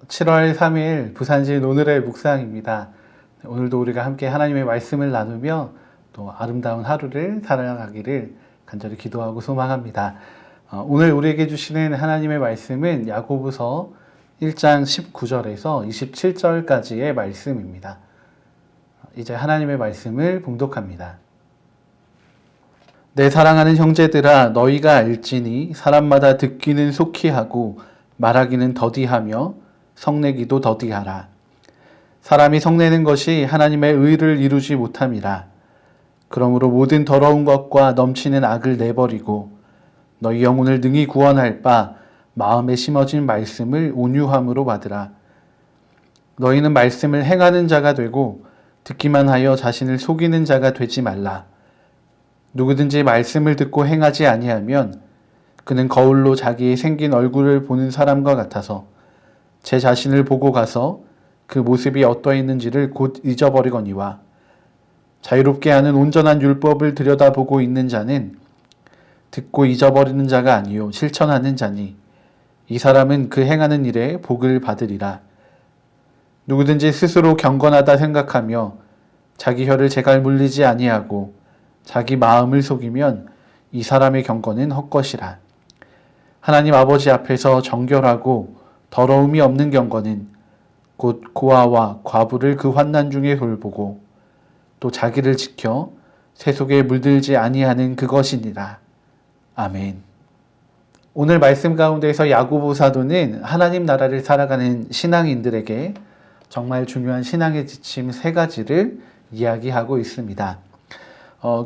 7월 3일 부산신 오늘의 묵상입니다. 오늘도 우리가 함께 하나님의 말씀을 나누며 또 아름다운 하루를 살아가기를 간절히 기도하고 소망합니다. 오늘 우리에게 주시는 하나님의 말씀은 야고보서 1장 19절에서 27절까지의 말씀입니다. 이제 하나님의 말씀을 봉독합니다. 내 사랑하는 형제들아, 너희가 알지니 사람마다 듣기는 속히 하고 말하기는 더디하며 성내기도 더디하라. 사람이 성내는 것이 하나님의 의를 이루지 못함이라. 그러므로 모든 더러운 것과 넘치는 악을 내버리고 너희 영혼을 능히 구원할 바 마음에 심어진 말씀을 온유함으로 받으라. 너희는 말씀을 행하는 자가 되고 듣기만 하여 자신을 속이는 자가 되지 말라. 누구든지 말씀을 듣고 행하지 아니하면 그는 거울로 자기의 생긴 얼굴을 보는 사람과 같아서 제 자신을 보고 가서 그 모습이 어떠했는지를 곧 잊어버리거니와, 자유롭게 하는 온전한 율법을 들여다보고 있는 자는 듣고 잊어버리는 자가 아니요 실천하는 자니 이 사람은 그 행하는 일에 복을 받으리라. 누구든지 스스로 경건하다 생각하며 자기 혀를 제갈 물리지 아니하고 자기 마음을 속이면 이 사람의 경건은 헛것이라. 하나님 아버지 앞에서 정결하고 더러움이 없는 경건은 곧 고아와 과부를 그 환난 중에 돌보고 또 자기를 지켜 세속에 물들지 아니하는 그것이니라. 아멘. 오늘 말씀 가운데에서 야고보 사도는 하나님 나라를 살아가는 신앙인들에게 정말 중요한 신앙의 지침 3가지를 이야기하고 있습니다.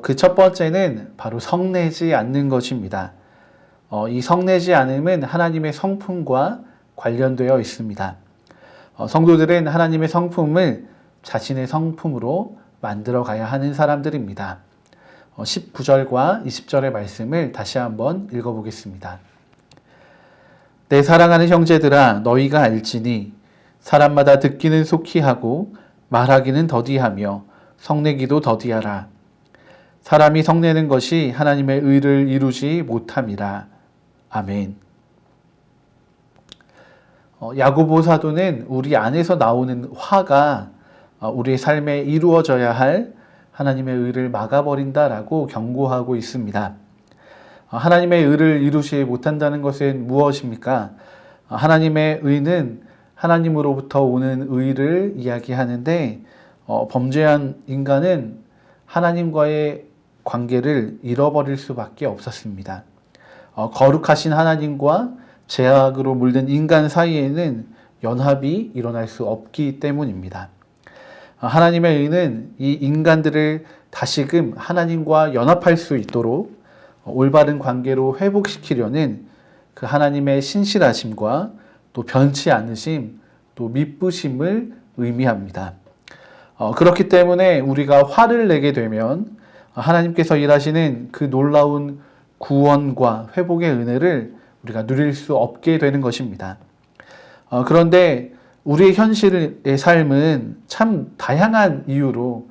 그 첫 번째는 바로 성내지 않는 것입니다. 이 성내지 않음은 하나님의 성품과 관련되어 있습니다. 성도들은 하나님의 성품을 자신의 성품으로 만들어 가야 하는 사람들입니다. 19절과 20절의 말씀을 다시 한번 읽어보겠습니다. 내 사랑하는 형제들아, 너희가 알지니 사람마다 듣기는 속히 하고 말하기는 더디하며 성내기도 더디하라. 사람이 성내는 것이 하나님의 의를 이루지 못함이라. 아멘. 야고보 사도는 우리 안에서 나오는 화가 우리의 삶에 이루어져야 할 하나님의 의를 막아버린다라고 경고하고 있습니다. 하나님의 의를 이루지 못한다는 것은 무엇입니까? 하나님의 의는 하나님으로부터 오는 의를 이야기하는데, 범죄한 인간은 하나님과의 관계를 잃어버릴 수밖에 없었습니다. 거룩하신 하나님과 죄악으로 물든 인간 사이에는 연합이 일어날 수 없기 때문입니다. 하나님의 의는 이 인간들을 다시금 하나님과 연합할 수 있도록 올바른 관계로 회복시키려는 그 하나님의 신실하심과 또 변치 않으심, 또 미쁘심을 의미합니다. 그렇기 때문에 우리가 화를 내게 되면 하나님께서 일하시는 그 놀라운 구원과 회복의 은혜를 우리가 누릴 수 없게 되는 것입니다. 그런데 우리의 현실의 삶은 참 다양한 이유로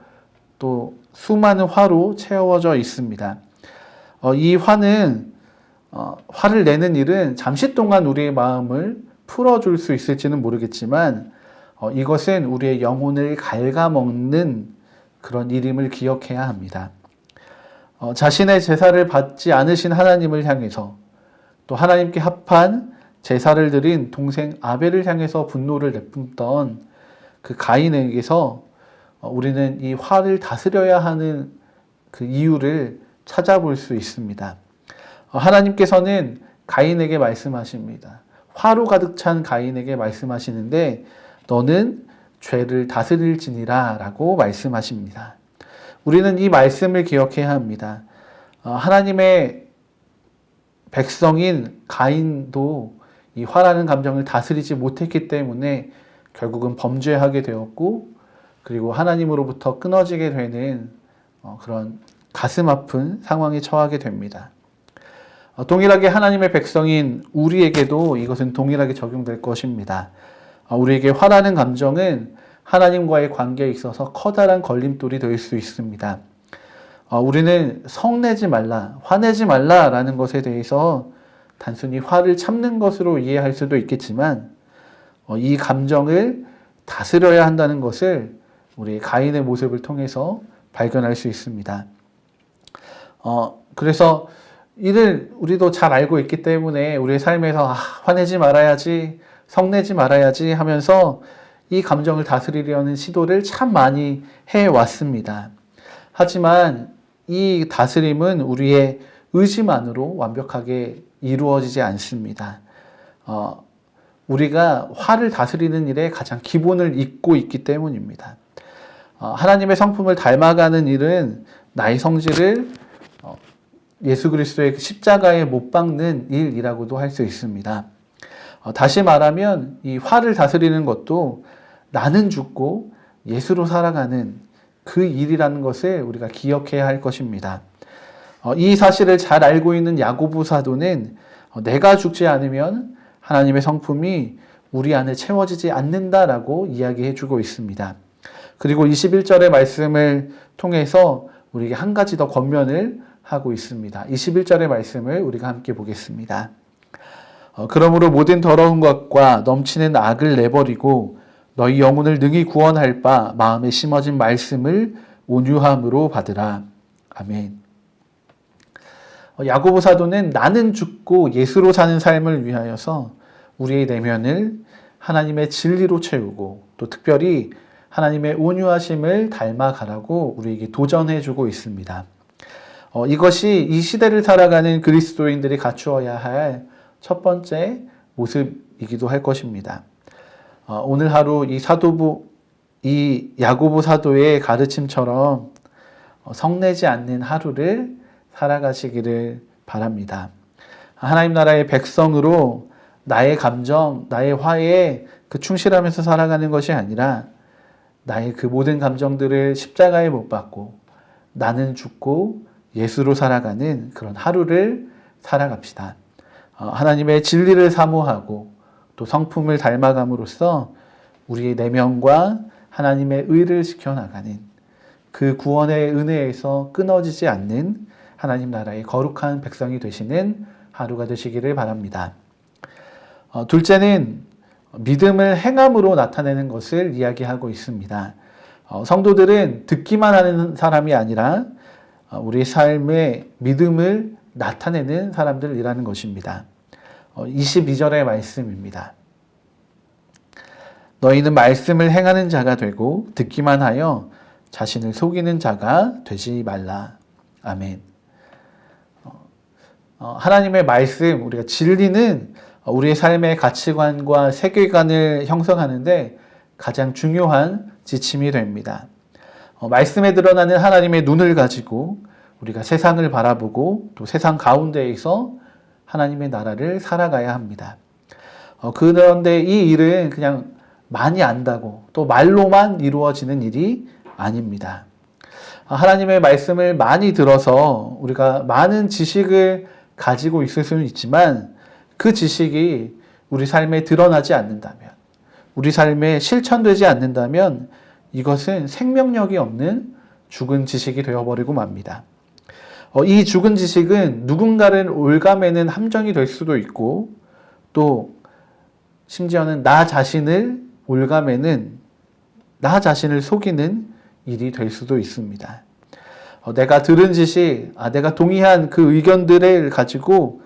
또 수많은 화로 채워져 있습니다. 이 화는 화를 내는 일은 잠시 동안 우리의 마음을 풀어줄 수 있을지는 모르겠지만 이것은 우리의 영혼을 갉아먹는 그런 일임을 기억해야 합니다. 자신의 제사를 받지 않으신 하나님을 향해서 또 하나님께 합한 제사를 드린 동생 아벨을 향해서 분노를 내뿜던 그 가인에게서 우리는 이 화를 다스려야 하는 그 이유를 찾아볼 수 있습니다. 하나님께서는 가인에게 말씀하십니다. 화로 가득 찬 가인에게 말씀하시는데 너는 죄를 다스릴지니라 라고 말씀하십니다. 우리는 이 말씀을 기억해야 합니다. 하나님의 백성인 가인도 이 화라는 감정을 다스리지 못했기 때문에 결국은 범죄하게 되었고, 그리고 하나님으로부터 끊어지게 되는 그런 가슴 아픈 상황에 처하게 됩니다. 동일하게 하나님의 백성인 우리에게도 이것은 동일하게 적용될 것입니다. 우리에게 화라는 감정은 하나님과의 관계에 있어서 커다란 걸림돌이 될 수 있습니다. 우리는 성내지 말라, 화내지 말라라는 것에 대해서 단순히 화를 참는 것으로 이해할 수도 있겠지만 이 감정을 다스려야 한다는 것을 우리 가인의 모습을 통해서 발견할 수 있습니다. 그래서 이를 우리도 잘 알고 있기 때문에 우리의 삶에서 화내지 말아야지, 성내지 말아야지 하면서 이 감정을 다스리려는 시도를 참 많이 해왔습니다. 하지만 이 다스림은 우리의 의지만으로 완벽하게 이루어지지 않습니다. 우리가 화를 다스리는 일에 가장 기본을 잊고 있기 때문입니다. 하나님의 성품을 닮아가는 일은 나의 성질을 예수 그리스도의 십자가에 못 박는 일이라고도 할 수 있습니다. 다시 말하면 이 화를 다스리는 것도 나는 죽고 예수로 살아가는 그 일이라는 것을 우리가 기억해야 할 것입니다. 이 사실을 잘 알고 있는 야고보 사도는 내가 죽지 않으면 하나님의 성품이 우리 안에 채워지지 않는다라고 이야기해 주고 있습니다. 그리고 21절의 말씀을 통해서 우리에게 한 가지 더 권면을 하고 있습니다. 21절의 말씀을 우리가 함께 보겠습니다. 그러므로 모든 더러운 것과 넘치는 악을 내버리고 너희 영혼을 능히 구원할 바 마음에 심어진 말씀을 온유함으로 받으라. 아멘. 야고보 사도는 나는 죽고 예수로 사는 삶을 위하여서 우리의 내면을 하나님의 진리로 채우고 또 특별히 하나님의 온유하심을 닮아가라고 우리에게 도전해 주고 있습니다. 이것이 이 시대를 살아가는 그리스도인들이 갖추어야 할 첫 번째 모습이기도 할 것입니다. 오늘 하루 이 야고보 사도의 가르침처럼 성내지 않는 하루를 살아가시기를 바랍니다. 하나님 나라의 백성으로 나의 감정, 나의 화에 충실하면서 살아가는 것이 아니라 나의 그 모든 감정들을 십자가에 못 박고 나는 죽고 예수로 살아가는 그런 하루를 살아갑시다. 하나님의 진리를 사모하고 또 성품을 닮아감으로써 우리의 내면과 하나님의 의를 지켜나가는 그 구원의 은혜에서 끊어지지 않는 하나님 나라의 거룩한 백성이 되시는 하루가 되시기를 바랍니다. 둘째는 믿음을 행함으로 나타내는 것을 이야기하고 있습니다. 성도들은 듣기만 하는 사람이 아니라 우리 삶의 믿음을 나타내는 사람들이라는 것입니다. 22절의 말씀입니다. 너희는 말씀을 행하는 자가 되고 듣기만 하여 자신을 속이는 자가 되지 말라. 아멘. 하나님의 말씀, 우리가 진리는 우리의 삶의 가치관과 세계관을 형성하는데 가장 중요한 지침이 됩니다. 말씀에 드러나는 하나님의 눈을 가지고 우리가 세상을 바라보고 또 세상 가운데에서 하나님의 나라를 살아가야 합니다. 그런데 이 일은 그냥 많이 안다고 또 말로만 이루어지는 일이 아닙니다. 하나님의 말씀을 많이 들어서 우리가 많은 지식을 가지고 있을 수는 있지만 그 지식이 우리 삶에 드러나지 않는다면, 우리 삶에 실천되지 않는다면 이것은 생명력이 없는 죽은 지식이 되어버리고 맙니다. 이 죽은 지식은 누군가를 올가매는 함정이 될 수도 있고 또 심지어는 나 자신을 올가매는, 나 자신을 속이는 일이 될 수도 있습니다. 내가 들은 지식, 내가 동의한 그 의견들을 가지고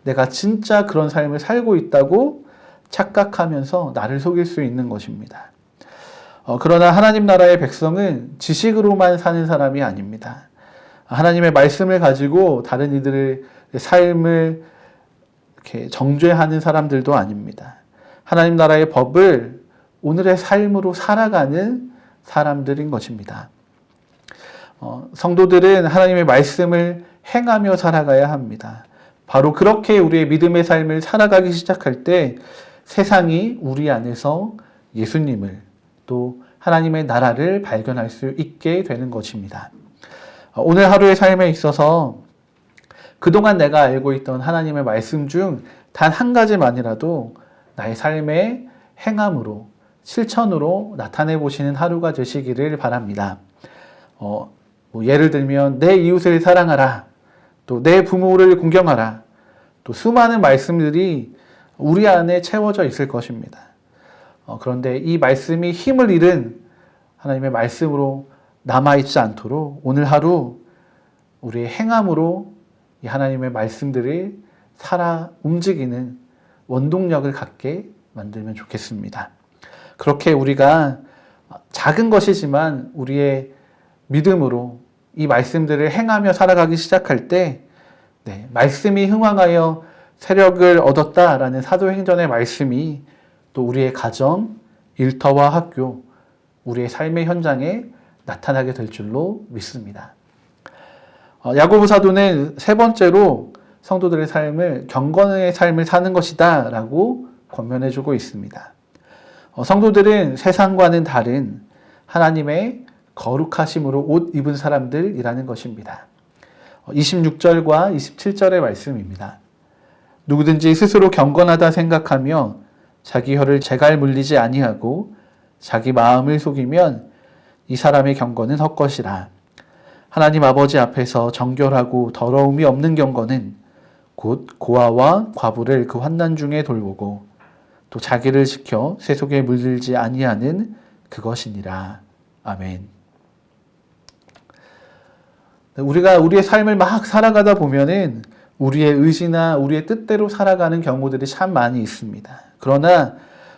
내가 진짜 그런 삶을 살고 있다고 착각하면서 나를 속일 수 있는 것입니다. 그러나 하나님 나라의 백성은 지식으로만 사는 사람이 아닙니다. 하나님의 말씀을 가지고 다른 이들의 삶을 이렇게 정죄하는 사람들도 아닙니다. 하나님 나라의 법을 오늘의 삶으로 살아가는 사람들인 것입니다. 성도들은 하나님의 말씀을 행하며 살아가야 합니다. 바로 그렇게 우리의 믿음의 삶을 살아가기 시작할 때 세상이 우리 안에서 예수님을 또 하나님의 나라를 발견할 수 있게 되는 것입니다. 오늘 하루의 삶에 있어서 그동안 내가 알고 있던 하나님의 말씀 중 단 한 가지만이라도 나의 삶의 행함으로, 실천으로 나타내 보시는 하루가 되시기를 바랍니다. 예를 들면 내 이웃을 사랑하라, 또 내 부모를 공경하라, 또 수많은 말씀들이 우리 안에 채워져 있을 것입니다. 그런데 이 말씀이 힘을 잃은 하나님의 말씀으로 남아있지 않도록 오늘 하루 우리의 행함으로 이 하나님의 말씀들을 살아 움직이는 원동력을 갖게 만들면 좋겠습니다. 그렇게 우리가 작은 것이지만 우리의 믿음으로 이 말씀들을 행하며 살아가기 시작할 때 말씀이 흥왕하여 세력을 얻었다라는 사도행전의 말씀이 또 우리의 가정, 일터와 학교, 우리의 삶의 현장에 나타나게 될 줄로 믿습니다. 야고보 사도는 세 번째로 성도들의 삶을 경건의 삶을 사는 것이다 라고 권면해주고 있습니다. 성도들은 세상과는 다른 하나님의 거룩하심으로 옷 입은 사람들이라는 것입니다. 26절과 27절의 말씀입니다. 누구든지 스스로 경건하다 생각하며 자기 혀를 제갈 물리지 아니하고 자기 마음을 속이면 이 사람의 경건은 헛것이라. 하나님 아버지 앞에서 정결하고 더러움이 없는 경건은 곧 고아와 과부를 그 환난 중에 돌보고 또 자기를 지켜 세속에 물들지 아니하는 그것이니라. 아멘. 우리가 우리의 삶을 막 살아가다 보면은 우리의 의지나 우리의 뜻대로 살아가는 경우들이 참 많이 있습니다. 그러나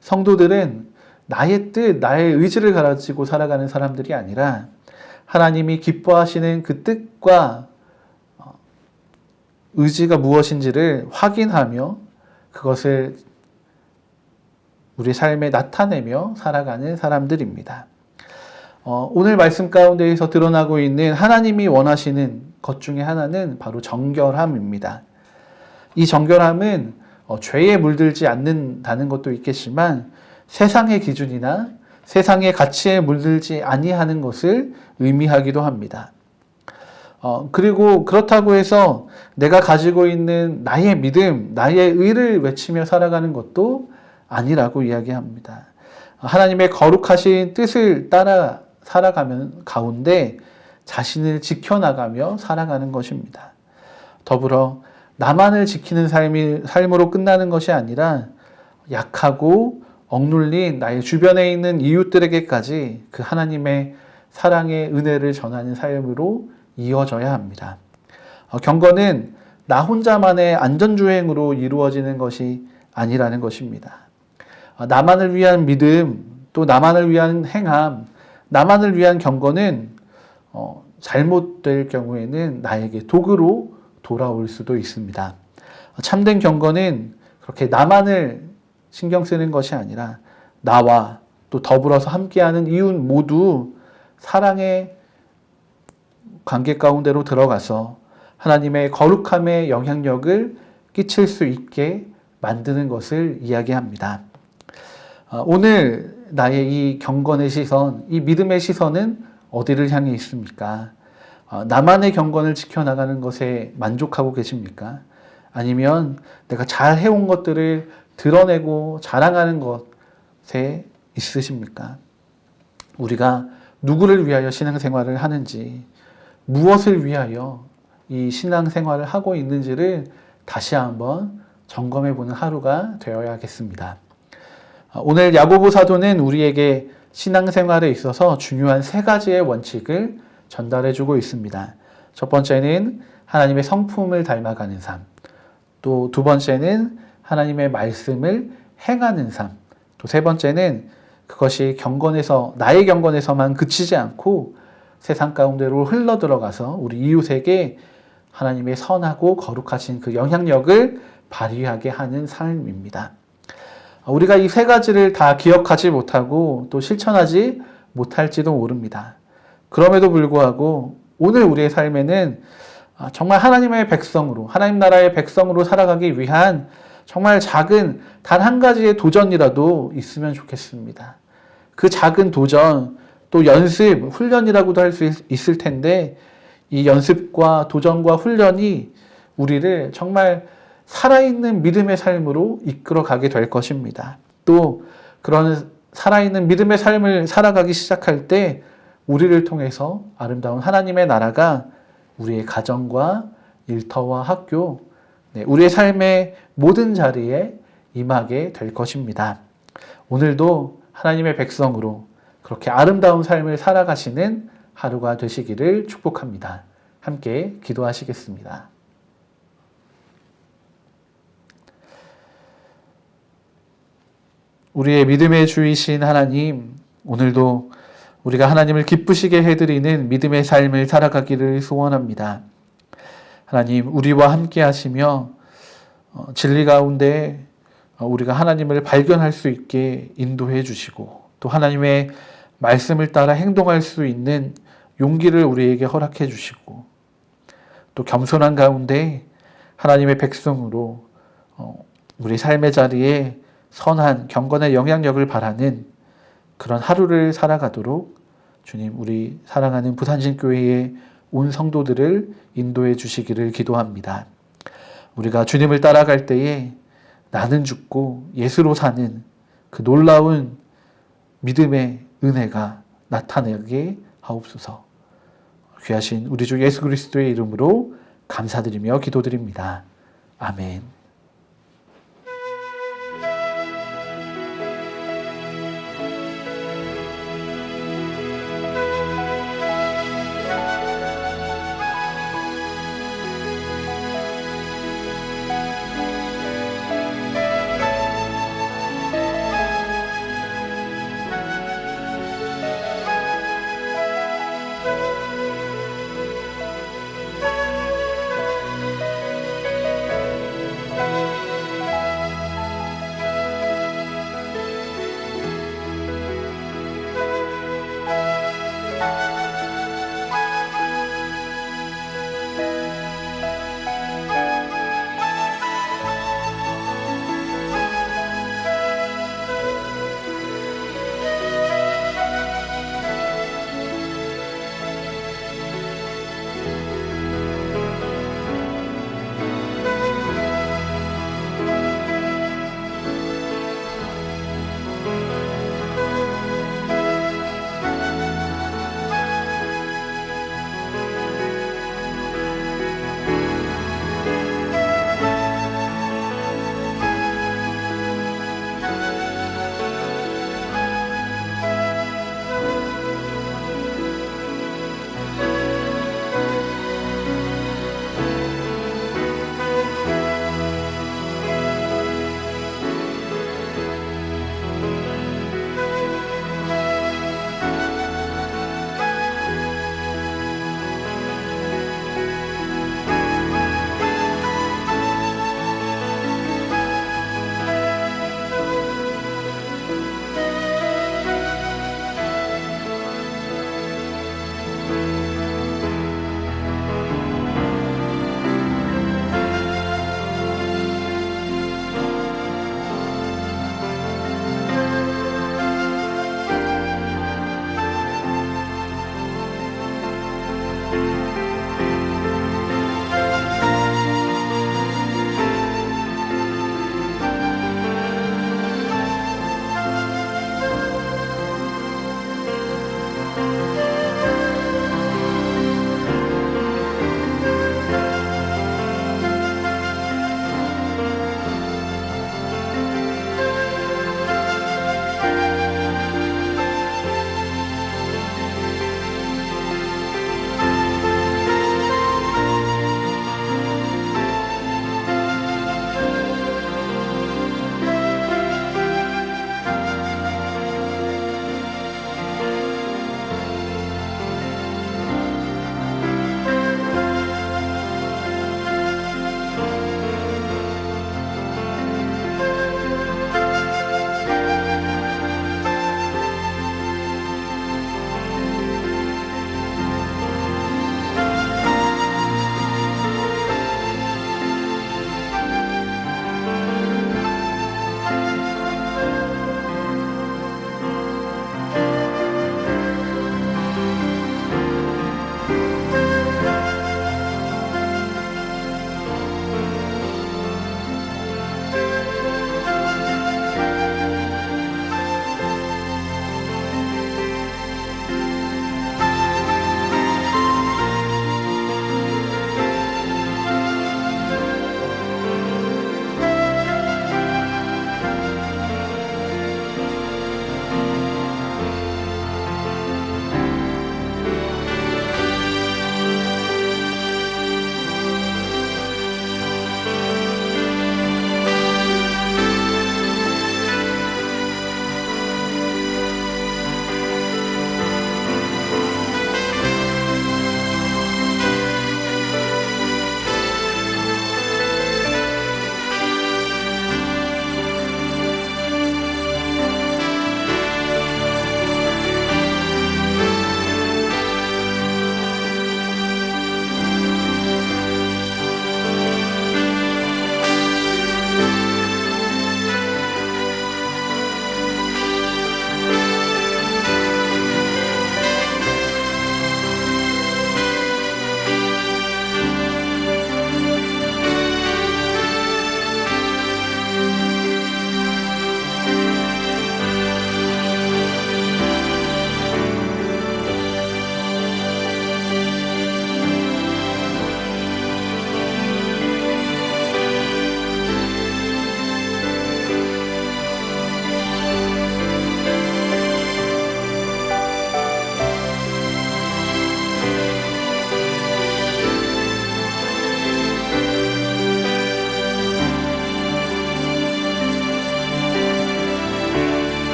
성도들은 나의 뜻, 나의 의지를 가지고 살아가는 사람들이 아니라 하나님이 기뻐하시는 그 뜻과 의지가 무엇인지를 확인하며 그것을 우리 삶에 나타내며 살아가는 사람들입니다. 오늘 말씀 가운데에서 드러나고 있는 하나님이 원하시는 것 중에 하나는 바로 정결함입니다. 이 정결함은 죄에 물들지 않는다는 것도 있겠지만 세상의 기준이나 세상의 가치에 물들지 아니하는 것을 의미하기도 합니다. 그리고 그렇다고 해서 내가 가지고 있는 나의 믿음, 나의 의를 외치며 살아가는 것도 아니라고 이야기합니다. 하나님의 거룩하신 뜻을 따라 살아가는 가운데 자신을 지켜나가며 살아가는 것입니다. 더불어 나만을 지키는 삶으로 끝나는 것이 아니라 약하고 억눌린 나의 주변에 있는 이웃들에게까지 그 하나님의 사랑의 은혜를 전하는 삶으로 이어져야 합니다. 경건은 나 혼자만의 안전주행으로 이루어지는 것이 아니라는 것입니다. 나만을 위한 믿음, 또 나만을 위한 행함, 나만을 위한 경건은 잘못될 경우에는 나에게 도구로 돌아올 수도 있습니다. 참된 경건은 그렇게 나만을 신경 쓰는 것이 아니라 나와 또 더불어서 함께하는 이웃 모두 사랑의 관계 가운데로 들어가서 하나님의 거룩함의 영향력을 끼칠 수 있게 만드는 것을 이야기합니다. 오늘 나의 이 경건의 시선, 이 믿음의 시선은 어디를 향해 있습니까? 나만의 경건을 지켜나가는 것에 만족하고 계십니까? 아니면 내가 잘 해온 것들을 드러내고 자랑하는 것에 있으십니까? 우리가 누구를 위하여 신앙생활을 하는지, 무엇을 위하여 이 신앙생활을 하고 있는지를 다시 한번 점검해보는 하루가 되어야겠습니다. 오늘 야고보 사도는 우리에게 신앙생활에 있어서 중요한 세 가지의 원칙을 전달해주고 있습니다. 첫 번째는 하나님의 성품을 닮아가는 삶, 또 두 번째는 하나님의 말씀을 행하는 삶, 또 세 번째는 그것이 나의 경건에서만 그치지 않고 세상 가운데로 흘러 들어가서 우리 이웃에게 하나님의 선하고 거룩하신 그 영향력을 발휘하게 하는 삶입니다. 우리가 이 세 가지를 다 기억하지 못하고 또 실천하지 못할지도 모릅니다. 그럼에도 불구하고 오늘 우리의 삶에는 정말 하나님의 백성으로, 하나님 나라의 백성으로 살아가기 위한 정말 작은 단 한 가지의 도전이라도 있으면 좋겠습니다. 그 작은 도전, 또 연습, 훈련이라고도 할 수 있을 텐데 이 연습과 도전과 훈련이 우리를 정말 살아있는 믿음의 삶으로 이끌어 가게 될 것입니다. 또 그런 살아있는 믿음의 삶을 살아가기 시작할 때 우리를 통해서 아름다운 하나님의 나라가 우리의 가정과 일터와 학교, 우리의 삶의 모든 자리에 임하게 될 것입니다. 오늘도 하나님의 백성으로 그렇게 아름다운 삶을 살아가시는 하루가 되시기를 축복합니다. 함께 기도하시겠습니다. 우리의 믿음의 주이신 하나님, 오늘도 우리가 하나님을 기쁘시게 해드리는 믿음의 삶을 살아가기를 소원합니다. 하나님, 우리와 함께 하시며 진리 가운데 우리가 하나님을 발견할 수 있게 인도해 주시고 또 하나님의 말씀을 따라 행동할 수 있는 용기를 우리에게 허락해 주시고 또 겸손한 가운데 하나님의 백성으로 우리 삶의 자리에 선한 경건의 영향력을 바라는 그런 하루를 살아가도록 주님, 우리 사랑하는 부산신교회의 온 성도들을 인도해 주시기를 기도합니다. 우리가 주님을 따라갈 때에 나는 죽고 예수로 사는 그 놀라운 믿음의 은혜가 나타나게 하옵소서. 귀하신 우리 주 예수 그리스도의 이름으로 감사드리며 기도드립니다. 아멘.